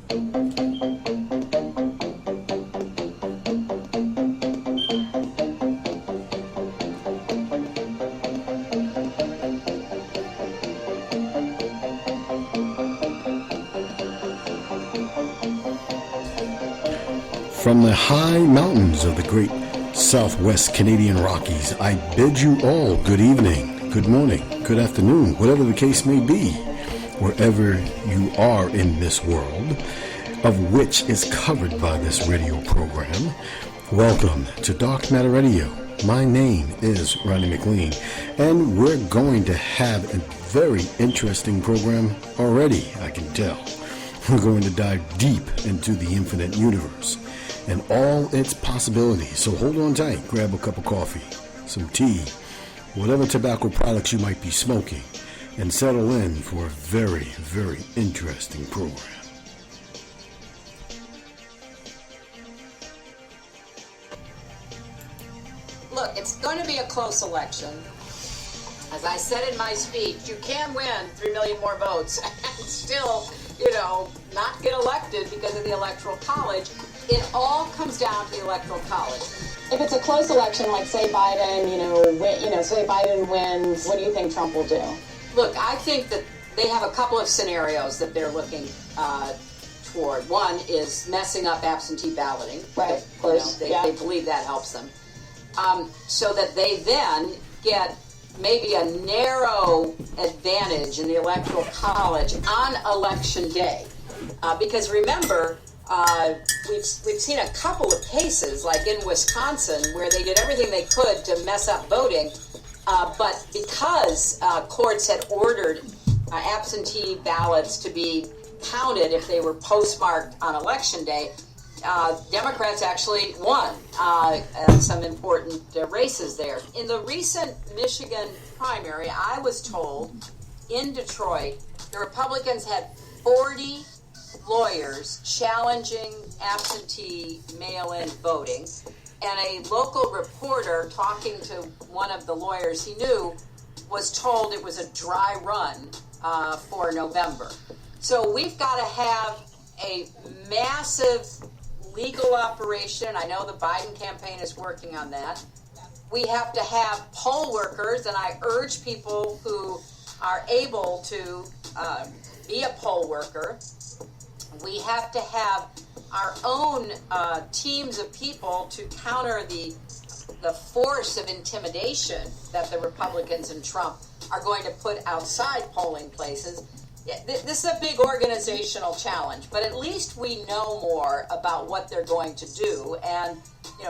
From the high mountains of the great Southwest Canadian Rockies, I bid you all good evening, good morning, good afternoon, whatever the case may be, wherever you are in this world, of which is covered by this radio program. Welcome to Dark Matter Radio. My name is Ronny McLean, and we're going to have a very interesting program already, I can tell. We're going to dive deep into the infinite universe and all its possibilities. So hold on tight, grab a cup of coffee, some tea, whatever tobacco products you might be smoking, and settle in for a very, very interesting program. Look, it's going to be a close election. As I said in my speech, you can win 3 million more votes and still, not get elected because of the Electoral College. It all comes down to the Electoral College. If it's a close election, like say Biden, say Biden wins, what do you think Trump will do? Look, I think that they have a couple of scenarios that they're looking toward. One is messing up absentee balloting. Right, of course. They believe that helps them. So that they then get maybe a narrow advantage in the Electoral College on Election Day. Because remember, we've seen a couple of cases, like in Wisconsin, where they did everything they could to mess up voting, but because courts had ordered absentee ballots to be counted if they were postmarked on Election Day, Democrats actually won some important races there. In the recent Michigan primary, I was told in Detroit, the Republicans had 40 lawyers challenging absentee mail-in voting, and a local reporter talking to one of the lawyers he knew was told it was a dry run for November. So we've got to have a massive legal operation. I know the Biden campaign is working on that. We have to have poll workers, and I urge people who are able to be a poll worker. We have to have our own teams of people to counter the force of intimidation that the Republicans and Trump are going to put outside polling places. This is a big organizational challenge, but at least we know more about what they're going to do. And,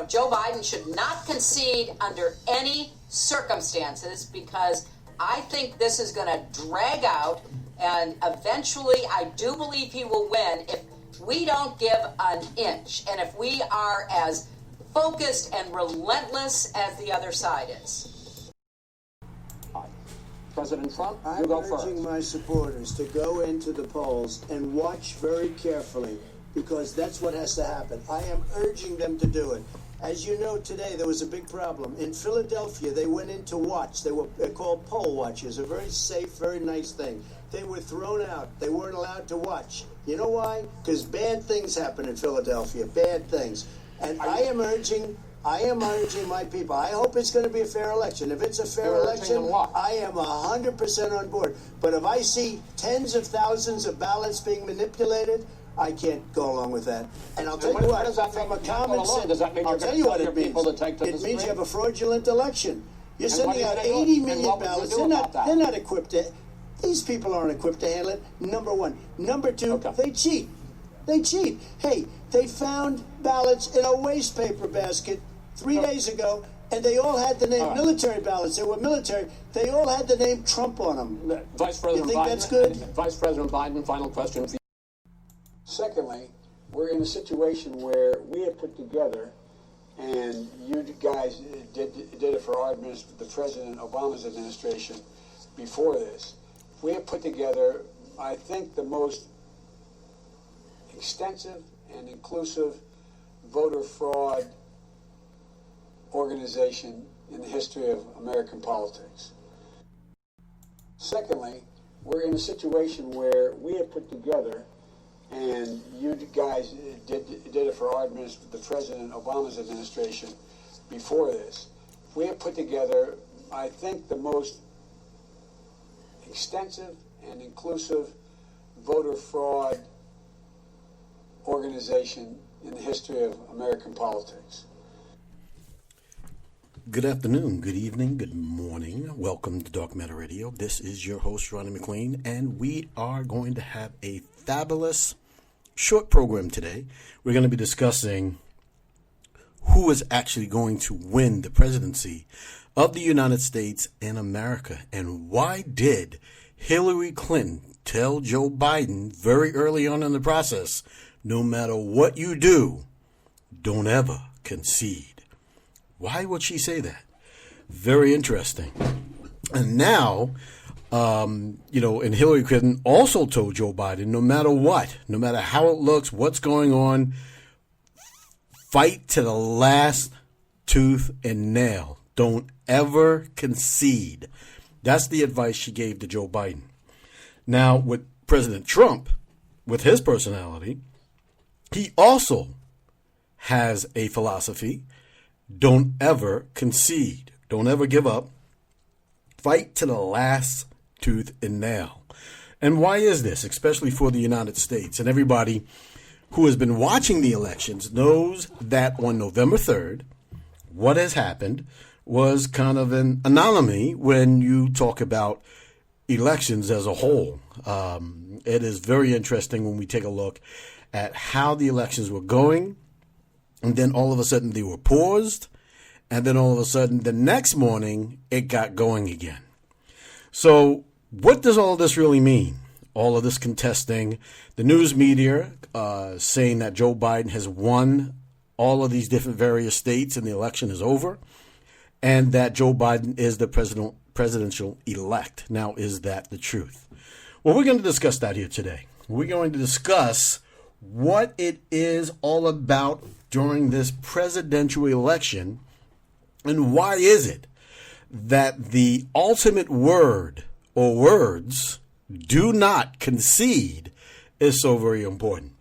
Joe Biden should not concede under any circumstances, because I think this is going to drag out, and eventually I do believe he will win if we don't give an inch and if we are as focused and relentless as the other side is. President Trump, I'm urging my supporters to go into the polls and watch very carefully, because that's what has to happen. I am urging them to do it. As you know, today there was a big problem. In Philadelphia, they went in to watch. They're called poll watchers, a very safe, very nice thing. They were thrown out. They weren't allowed to watch. You know why? Because bad things happen in Philadelphia, bad things. And I am urging my people. I hope it's going to be a fair election. If it's a fair election, I am 100% on board. But if I see tens of thousands of ballots being manipulated, I can't go along with that. And I'll tell you what, from a common sense, I'll tell you what it means. It means you have a fraudulent election. You're sending out 80 million ballots. They're not equipped to. These people aren't equipped to handle it, number one. Number two, they cheat. Hey, they found ballots in a waste paper basket 3 days ago, and they all had the name military ballots. They were military. They all had the name Trump on them. Vice President you think Biden, that's good? Vice President Biden, final question for you. Secondly, we're in a situation where we have put together, and you guys did it for our the President Obama's administration before this. We have put together, I think, the most extensive and inclusive voter fraud organization in the history of American politics. Secondly, we're in a situation where we have put together, and you guys did it for the President Obama's administration before this. We have put together, I think, the most extensive and inclusive voter fraud organization in the history of American politics. Good afternoon, good evening, good morning. Welcome to Dark Matter Radio. This is your host, Ronny McLean, and we are going to have a fabulous short program today. We're going to be discussing who is actually going to win the presidency of the United States in America, and why did Hillary Clinton tell Joe Biden very early on in the process, no matter what you do, don't ever concede. Why would she say that? Very interesting. And now, and Hillary Clinton also told Joe Biden, no matter what, no matter how it looks, what's going on, fight to the last tooth and nail. Don't ever concede. That's the advice she gave to Joe Biden. Now, with President Trump, with his personality, he also has a philosophy. Don't ever concede. Don't ever give up. Fight to the last tooth and nail. And why is this, especially for the United States? And everybody who has been watching the elections knows that on November 3rd, what has happened was kind of an anomaly when you talk about elections as a whole. It is very interesting when we take a look at how the elections were going. And then all of a sudden they were paused. And then all of a sudden the next morning it got going again. So what does all this really mean? All of this contesting, the news media saying that Joe Biden has won all of these different various states and the election is over. And that Joe Biden is the presidential elect. Now, is that the truth? Well, we're going to discuss that here today. We're going to discuss what it is all about during this presidential election, and why is it that the ultimate word or words, do not concede, is so very important.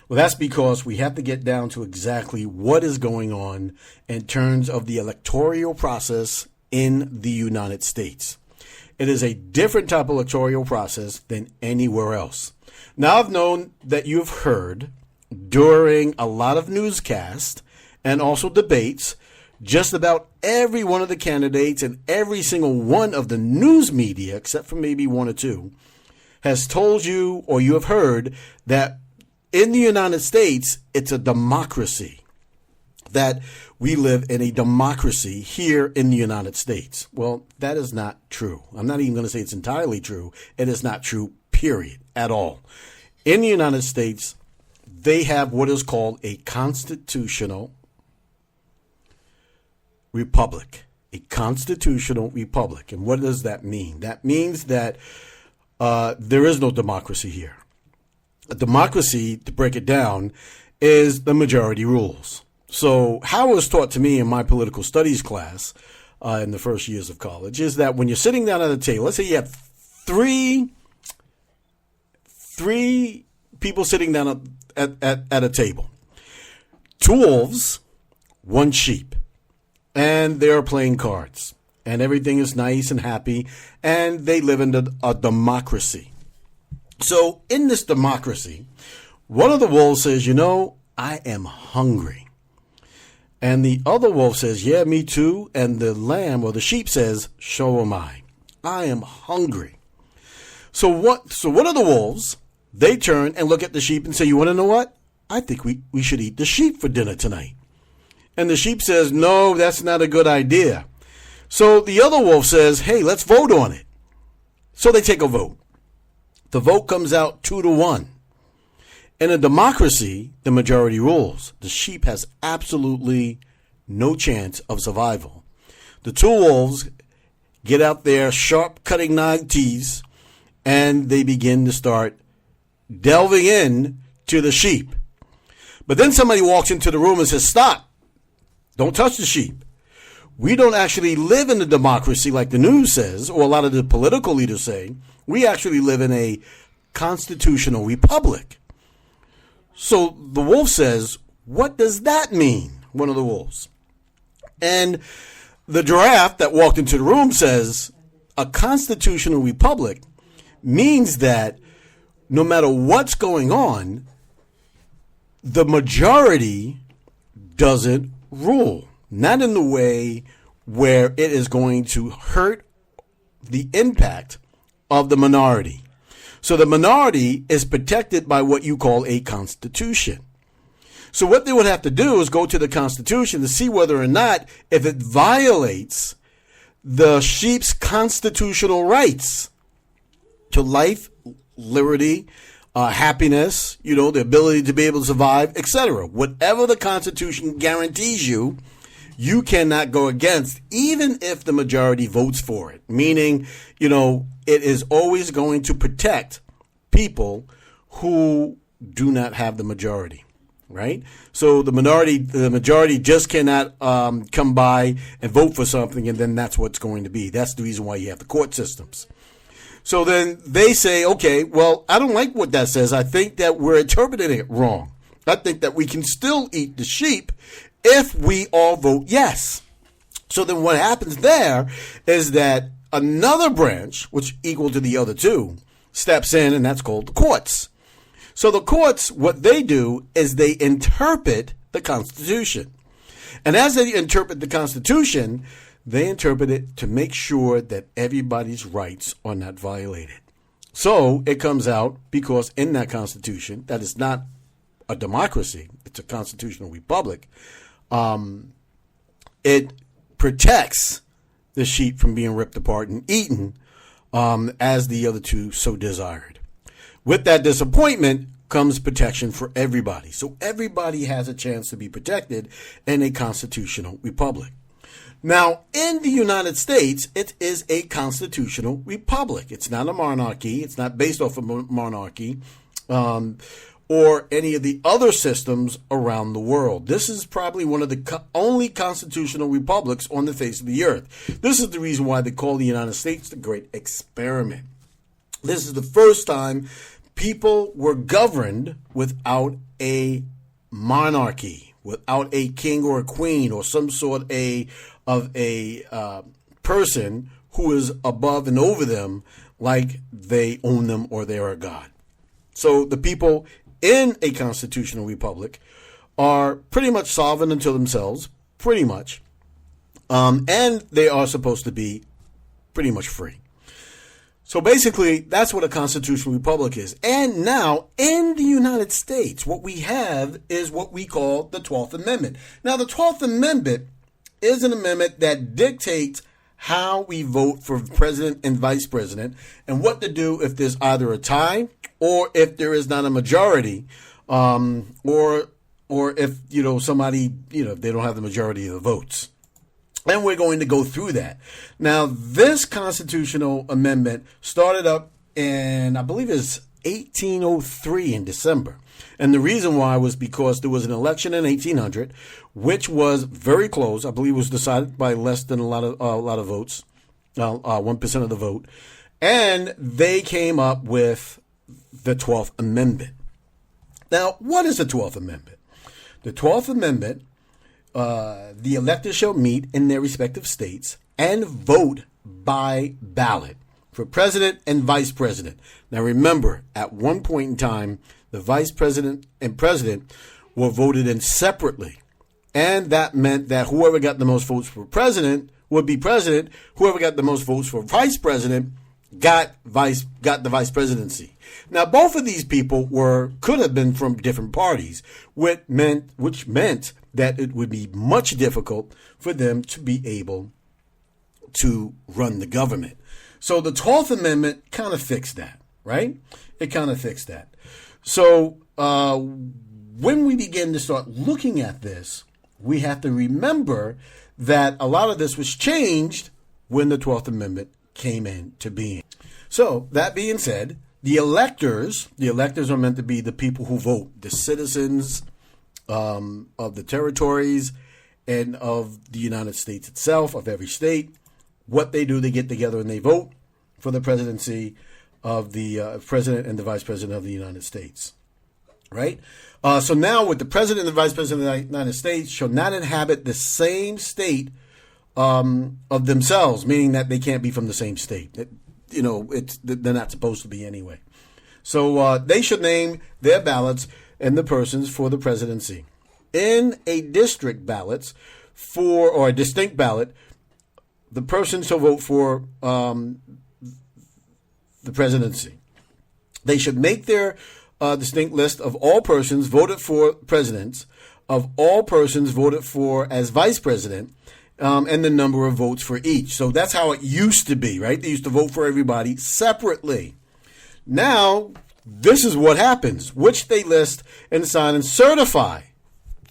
Well, that's because we have to get down to exactly what is going on in terms of the electoral process in the United States. It is a different type of electoral process than anywhere else. Now, I've known that you've heard during a lot of newscasts and also debates, just about every one of the candidates and every single one of the news media, except for maybe one or two, has told you, or you have heard, that in the United States, it's a democracy, that we live in a democracy here in the United States. Well, that is not true. I'm not even going to say it's entirely true. It is not true, period, at all. In the United States, they have what is called a constitutional republic. A constitutional republic. And what does that mean? That means that there is no democracy here. A democracy, to break it down, is the majority rules. So how it was taught to me in my political studies class in the first years of college is that when you're sitting down at a table, let's say you have three people sitting down at a table. 2 wolves, 1 sheep, and they're playing cards, and everything is nice and happy, and they live in a democracy. So in this democracy, one of the wolves says, I am hungry. And the other wolf says, yeah, me too. And the lamb or the sheep says, so am I. I am hungry. So what are the wolves? They turn and look at the sheep and say, you want to know what? I think we should eat the sheep for dinner tonight. And the sheep says, no, that's not a good idea. So the other wolf says, hey, let's vote on it. So they take a vote. The vote comes out 2-1. In a democracy, the majority rules. The sheep has absolutely no chance of survival. The 2 wolves get out their sharp cutting knife teeth and they begin to start delving in to the sheep. But then somebody walks into the room and says, stop, don't touch the sheep. We don't actually live in a democracy like the news says, or a lot of the political leaders say. We actually live in a constitutional republic. So the wolf says, what does that mean? One of the wolves. And the giraffe that walked into the room says, a constitutional republic means that no matter what's going on, the majority doesn't rule. Not in the way where it is going to hurt the impact of the minority. So the minority is protected by what you call a constitution. So what they would have to do is go to the Constitution to see whether or not if it violates the sheep's constitutional rights to life, liberty, happiness, the ability to be able to survive, etc. Whatever the Constitution guarantees you, you cannot go against, even if the majority votes for it. Meaning, it is always going to protect people who do not have the majority. Right? So the majority just cannot come by and vote for something, and then that's what's going to be. That's the reason why you have the court systems. So then they say, okay, well, I don't like what that says. I think that we're interpreting it wrong. I think that we can still eat the sheep if we all vote yes. So then what happens there is that another branch, which equal to the other two, steps in, and that's called the courts. So the courts, what they do is they interpret the Constitution. And as they interpret the Constitution, they interpret it to make sure that everybody's rights are not violated. So it comes out because in that Constitution, that is not a democracy, it's a constitutional republic, it protects the sheep from being ripped apart and eaten as the other two so desired. With that disappointment comes protection for everybody. So everybody has a chance to be protected in a constitutional republic. Now, in the United States, it is a constitutional republic. It's not a monarchy. It's not based off of a monarchy or any of the other systems around the world. This is probably one of the only constitutional republics on the face of the earth. This is the reason why they call the United States the Great Experiment. This is the first time people were governed without a monarchy, without a king or a queen or some sort of a person who is above and over them like they own them or they are a god. So the people in a constitutional republic are pretty much sovereign unto themselves, pretty much, and they are supposed to be pretty much free. So basically, that's what a constitutional republic is. And now, in the United States, what we have is what we call the 12th Amendment. Now, the 12th Amendment is an amendment that dictates how we vote for president and vice president and what to do if there's either a tie or if there is not a majority, or if, somebody, if they don't have the majority of the votes. And we're going to go through that. Now, this constitutional amendment started up in, I believe it's 1803 in December. And the reason why was because there was an election in 1800, which was very close. I believe it was decided by less than a lot of votes, 1% of the vote. And they came up with the 12th Amendment. Now, what is the 12th Amendment? The 12th Amendment, the electors shall meet in their respective states and vote by ballot for president and vice president. Now remember, at one point in time, the vice president and president were voted in separately. And that meant that whoever got the most votes for president would be president. Whoever got the most votes for vice president got the vice presidency. Now, both of these people could have been from different parties, which meant that it would be much difficult for them to be able to run the government. So the 12th Amendment kind of fixed that, right? It kind of fixed that. So when we begin to start looking at this, we have to remember that a lot of this was changed when the 12th Amendment came into being. So that being said, the electors are meant to be the people who vote, the citizens of the territories and of the United States itself, of every state. What they do, they get together and they vote for the presidency of the president and the vice president of the United States. right? So now with the president and the vice president of the United States shall not inhabit the same state of themselves, meaning that they can't be from the same state. They're not supposed to be anyway. So they should name their ballots and the persons for the presidency. In a district ballots or a distinct ballot, the person shall vote for the presidency. They should make their distinct list of all persons voted for presidents, of all persons voted for as vice president, and the number of votes for each. So that's how it used to be, right? They used to vote for everybody separately. Now, this is what happens, which they list and sign and certify.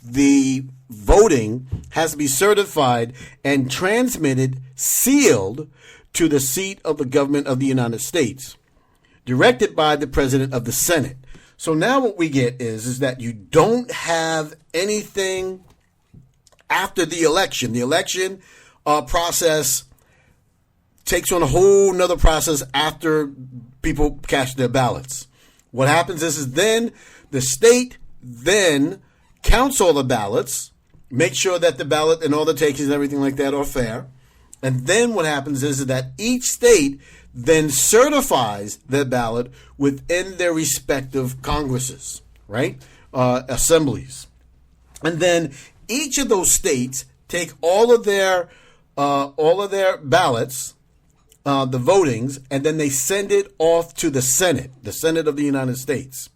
The voting has to be certified and transmitted, sealed, to the seat of the government of the United States, directed by the president of the Senate. So now what we get is that you don't have anything after the election. The election process takes on a whole nother process after people cast their ballots. What happens is then the state then counts all the ballots, make sure that the ballot and all the takings and everything like that are fair. And then what happens is that each state then certifies their ballot within their respective congresses, right? Assemblies. And then each of those states take all of their ballots, the votings, and then they send it off to the Senate of the United States.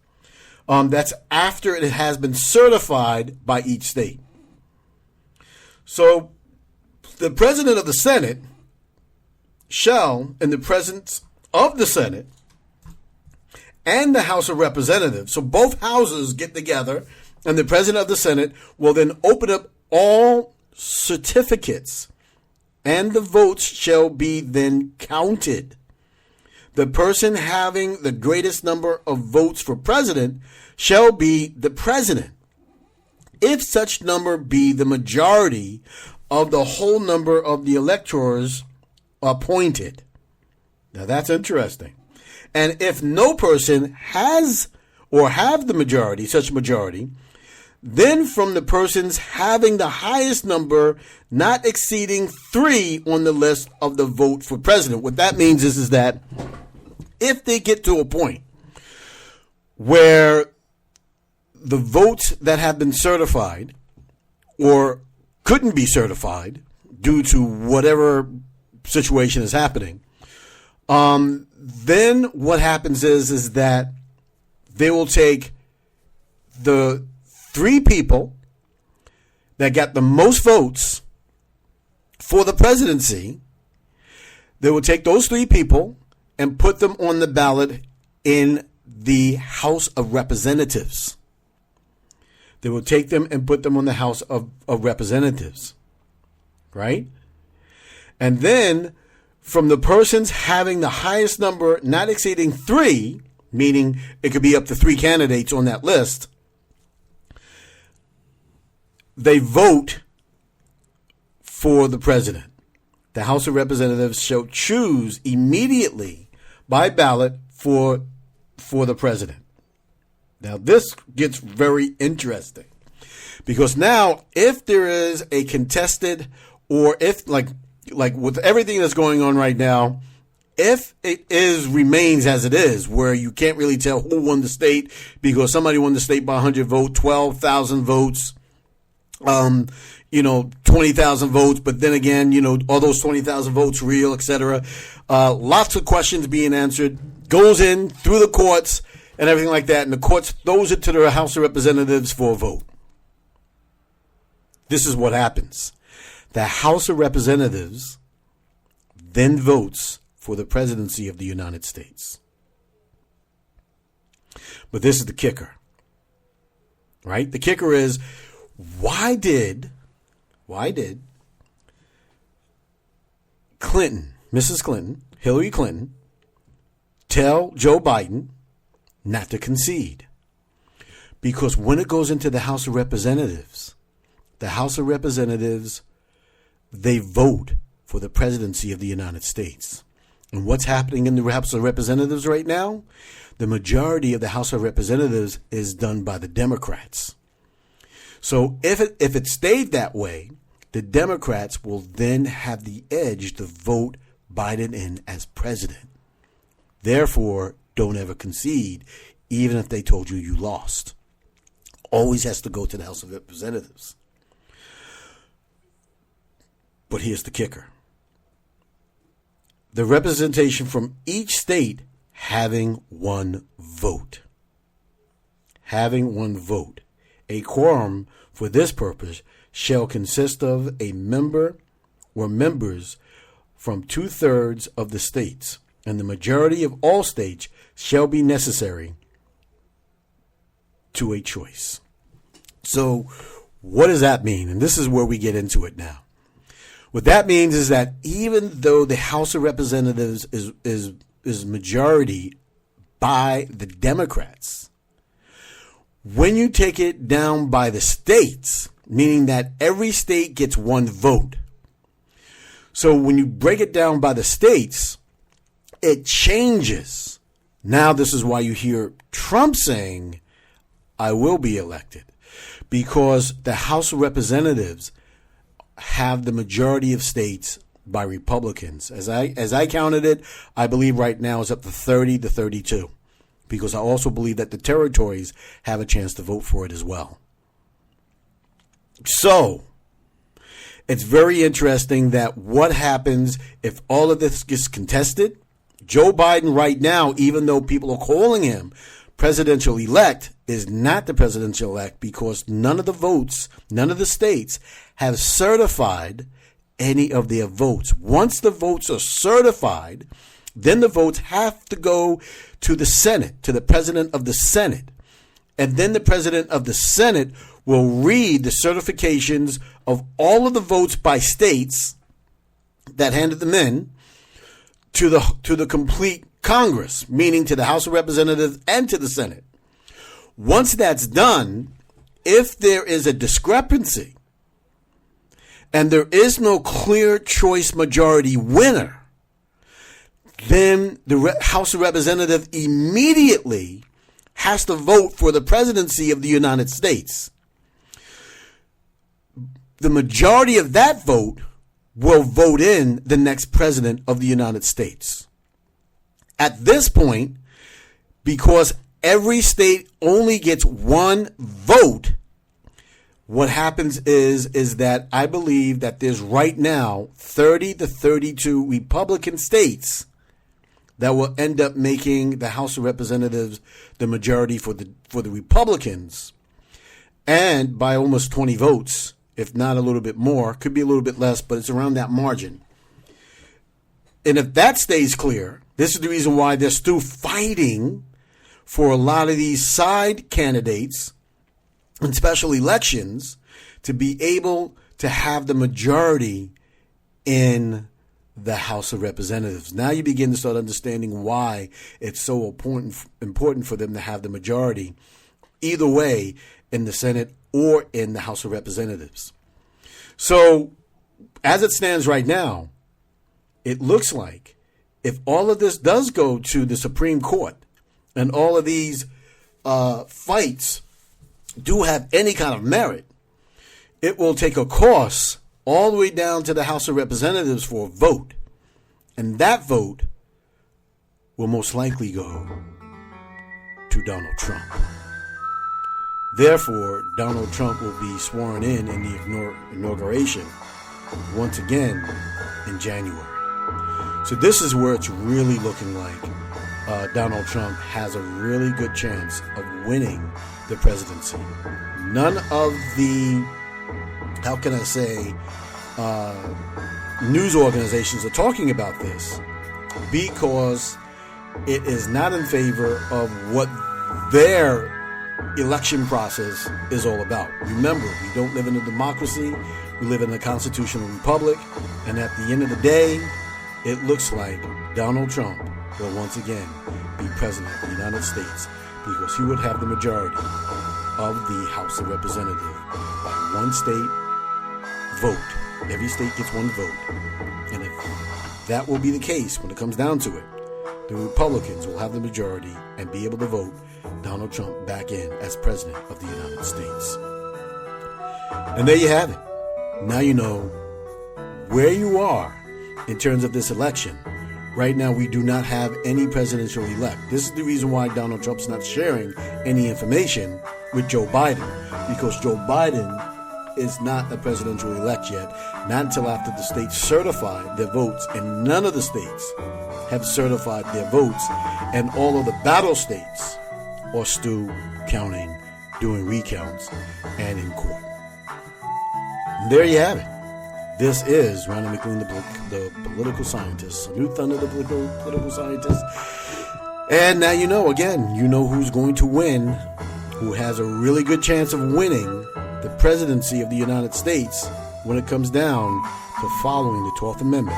That's after it has been certified by each state. So the president of the Senate shall, in the presence of the Senate and the House of Representatives, so both houses get together, and the president of the Senate will then open up all certificates, and the votes shall be then counted. The person having the greatest number of votes for president shall be the president, if such number be the majority of the whole number of the electors appointed. Now that's interesting. And if no person has or have the majority, such majority, then from the persons having the highest number not exceeding 3 on the list of the vote for president. What that means is that if they get to a point where the votes that have been certified or couldn't be certified due to whatever situation is happening, then what happens is that they will take the 3 people that got the most votes for the presidency. They will take those 3 people and put them on the ballot in the House of Representatives. They will take them and put them on the House of Representatives, right? And then from the persons having the highest number not exceeding 3, meaning it could be up to 3 candidates on that list, they vote for the president. The House of Representatives shall choose immediately by ballot for the president. Now this gets very interesting, because now if there is a contested, or if like with everything that's going on right now, if it remains as it is, where you can't really tell who won the state because somebody won the state by 100 votes, 12,000 votes, 20,000 votes, but then again, are those 20,000 votes real, etc. Lots of questions being answered, goes in through the courts and everything like that, and the courts throws it to the House of Representatives for a vote. This is what happens. The House of Representatives then votes for the presidency of the United States. But this is the kicker, right? The kicker is, why did Clinton, Mrs. Clinton, Hillary Clinton, tell Joe Biden not to concede? Because when it goes into the House of Representatives, they vote for the presidency of the United States. And what's happening in the House of Representatives right now? The majority of the House of Representatives is done by the Democrats. So if it stayed that way, the Democrats will then have the edge to vote Biden in as president. Therefore, don't ever concede, even if they told you you lost. Always has to go to the House of Representatives. But here's the kicker. The representation from each state having one vote. Having one vote. A quorum for this purpose shall consist of a member or members from 2/3 of the states, and the majority of all states shall be necessary to a choice. So what does that mean? And this is where we get into it now. What that means is that even though the House of Representatives is majority by the Democrats, when you take it down by the states, meaning that every state gets one vote. So when you break it down by the states, it changes. Now this is why you hear Trump saying, I will be elected, because the House of Representatives have the majority of states by Republicans. As I counted it, I believe right now it's up to 30 to 32, because I also believe that the territories have a chance to vote for it as well. So it's very interesting that what happens if all of this gets contested. Joe Biden right now, even though people are calling him presidential elect, is not the presidential elect, because none of the votes, none of the states have certified any of their votes. Once the votes are certified, then the votes have to go to the Senate, to the president of the Senate. And then the president of the Senate will read the certifications of all of the votes by states that handed them in to the complete Congress, meaning to the House of Representatives and to the Senate. Once that's done, if there is a discrepancy and there is no clear choice majority winner, then the House of Representatives immediately has to vote for the presidency of the United States. The majority of that vote will vote in the next president of the United States. At this point, because every state only gets one vote, what happens is that I believe that there's right now 30 to 32 Republican states that will end up making the House of Representatives the majority for the Republicans, and by almost 20 votes, if not a little bit more. Could be a little bit less, but it's around that margin. And if that stays clear, this is the reason why they're still fighting for a lot of these side candidates in special elections to be able to have the majority in the House of Representatives. Now you begin to start understanding why it's so important for them to have the majority, either way, in the Senate or in the House of Representatives. So, as it stands right now, it looks like if all of this does go to the Supreme Court and all of these fights do have any kind of merit, it will take a course all the way down to the House of Representatives for a vote. And that vote will most likely go to Donald Trump. Therefore, Donald Trump will be sworn in the inauguration once again in January. So this is where it's really looking like Donald Trump has a really good chance of winning the presidency. None of the, how can I say, news organizations are talking about this because it is not in favor of what their election process is all about. Remember, we don't live in a democracy. We live in a constitutional republic. And at the end of the day, it looks like Donald Trump will once again be president of the United States because he would have the majority of the House of Representatives by one state vote. Every state gets one vote. And if that will be the case when it comes down to it, the Republicans will have the majority and be able to vote Donald Trump back in as President of the United States. And there you have it. Now you know where you are in terms of this election. Right now, we do not have any presidential elect. This is the reason why Donald Trump's not sharing any information with Joe Biden, because Joe Biden is not a presidential elect yet, not until after the states certify their votes, and none of the states have certified their votes, and all of the battle states are still counting, doing recounts, and in court. And there you have it. This is Ronny McLean, the political scientist. Salute Thunder, the political scientist. And now you know, again, you know who's going to win, who has a really good chance of winning the presidency of the United States when it comes down to following the 12th Amendment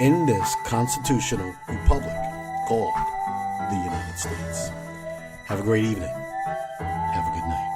in this constitutional republic called the United States. Have a great evening. Have a good night.